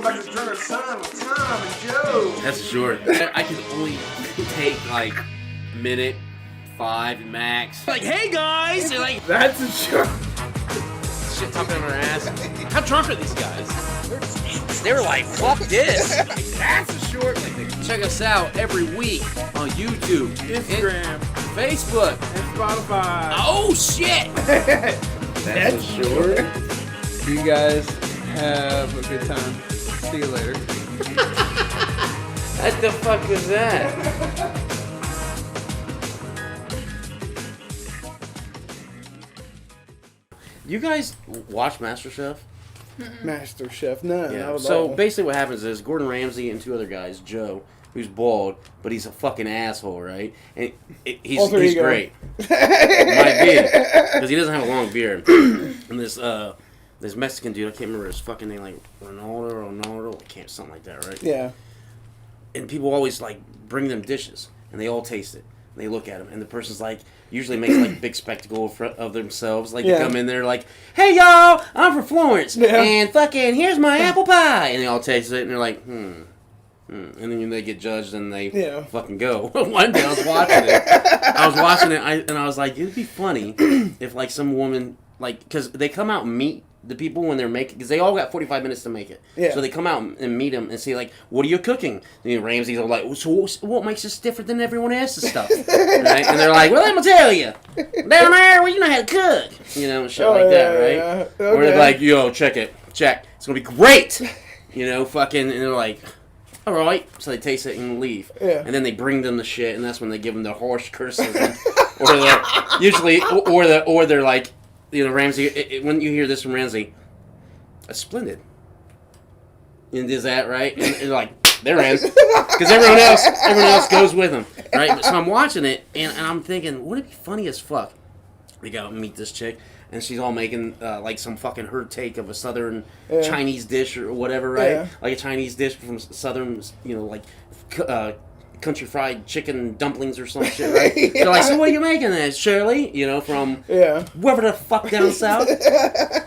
like the drummer son of Tom and Joe. That's short. I can only take like a minute, 5 max. Like, hey guys! They're like, That's a short. shit talking on their ass. How drunk are these guys? They were like, fuck this. That's a short. Check us out every week on YouTube, Instagram, Facebook, and Spotify. Oh shit! That's short. You guys have a good time. See you later. What the fuck was that? You guys watch MasterChef? Master Chef, no. Yeah. Not at So all. basically, what happens is Gordon Ramsay and 2 other guys, Joe, who's bald, but he's a fucking asshole, right? And he's great. Might be, because he doesn't have a long beard. And this Mexican dude, I can't remember his fucking name, like Ronaldo, something like that, right? Yeah. And people always like bring them dishes, and they all taste it. And they look at them, and the person's like, usually makes like a big spectacle of themselves. Like, they come in there like, hey y'all, I'm from Florence, and fucking here's my apple pie. And they all taste it, and they're like, And then they get judged, and they fucking go. One day I was watching it, and I was like, it'd be funny if like some woman, like, because they come out and meet the people when they're making, because they all got 45 minutes to make it. Yeah. So they come out and meet them and say, like, what are you cooking? And Ramsay's all like, so what makes us different than everyone else's stuff? Right? And they're like, well, let me tell you. Down there, well, you know how to cook. You know, shit like that, right? Yeah. Okay. Or they're like, yo, check it. Check. It's going to be great. You know, fucking, and they're like, all right. So they taste it and leave. Yeah. And then they bring them the shit, and that's when they give them the harsh criticism. Or they're usually, or they're like, you know, Ramsay, when you hear this from Ramsay, that's splendid. And is that right? And like, they're in. Because everyone else goes with them. Right? So I'm watching it, and I'm thinking, would it be funny as fuck? We go and meet this chick, and she's all making, like, some fucking her take of a southern Chinese dish or whatever, right? Yeah. Like a Chinese dish from southern, you know, like, country fried chicken dumplings or some shit, right? They're like, so what are you making this, Shirley? You know, from wherever the fuck down south.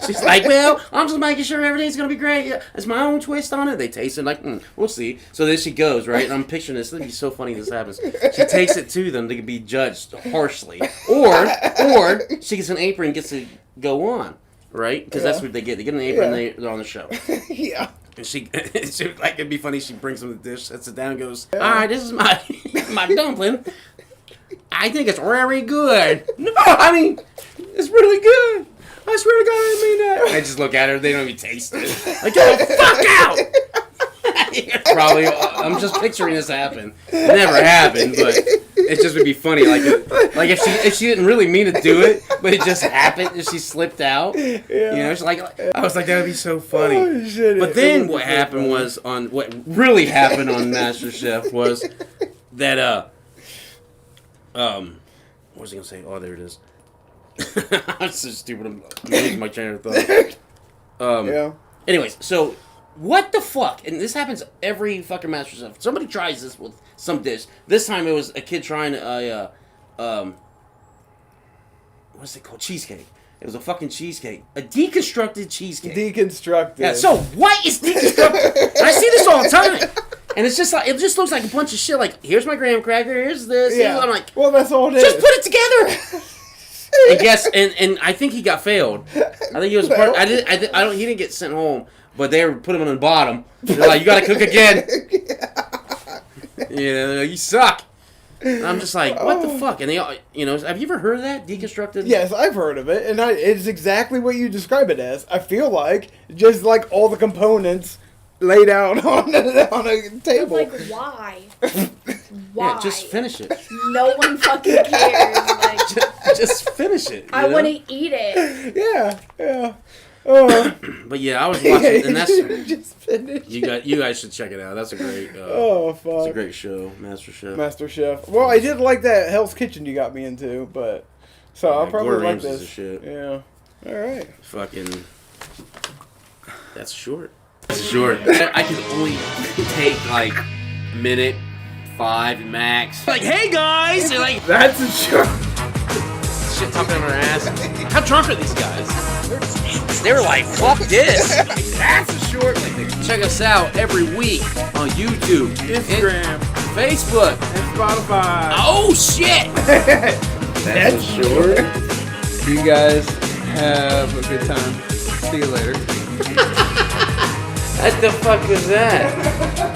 She's like, well, I'm just making sure everything's gonna be great. Yeah, it's my own twist on it. They taste it, like, we'll see. So then she goes, right? And I'm picturing this. It'd be so funny if this happens. She takes it to them to be judged harshly, or she gets an apron and gets to go on, right? Because that's what they get. They get an apron and they're on the show. Yeah. And she like, it'd be funny. She brings them the dish, sets it down, and goes, "All right, this is my my dumpling. I think it's very good. No, I mean, it's really good. I swear to God, I didn't mean that." I just look at her. They don't even taste it. Like, get the fuck out. Probably, I'm just picturing this happen. It never happened, but it just would be funny. Like if she didn't really mean to do it, but it just happened and she slipped out. Yeah. You know, she's like, I was like, that would be so funny. Oh, shit, but then what happened was what really happened on MasterChef was that what was I gonna say? Oh, there it is. I'm so stupid. I'm losing my train of thought. Anyways, so. What the fuck? And this happens every fucking MasterChef. Somebody tries this with some dish. This time it was a kid trying what's it called? Cheesecake. It was a fucking cheesecake. A deconstructed cheesecake. Deconstructed. Yeah, so what is deconstructed? I see this all the time. And it's just like, it just looks like a bunch of shit. Like, here's my graham cracker, here's this. Yeah. I'm like, well, that's all it is. Just put it together. And guess, and I think he got failed. I think he was part. He didn't get sent home. But they put him on the bottom. They're like, you gotta cook again. You know, you suck. And I'm just like, what the fuck? And they all, you know, have you ever heard of that? Deconstructed? Yes, I've heard of it. And it's exactly what you describe it as. I feel like, just like all the components laid out on a table. Like, why? Why? Yeah, just finish it. No one fucking cares. Like, just finish it. I want to eat it. Yeah. But yeah, I was watching, and that's just finished. You guys should check it out. That's a great. Fuck! It's a great show, MasterChef. MasterChef. Well, I did like that Hell's Kitchen you got me into, but so I'll probably Gordon like Ramsay's this. Shit. Yeah. All right. Fucking. That's short. That's short. I can only take like a minute, 5 max. Like, hey guys, they're like, that's a short. shit talking on our ass. How drunk are these guys? They were like, fuck this. That's a short. Check us out every week on YouTube, Instagram, Facebook, and Spotify. Oh shit! That's short. You guys have a good time. See you later. What the fuck was that?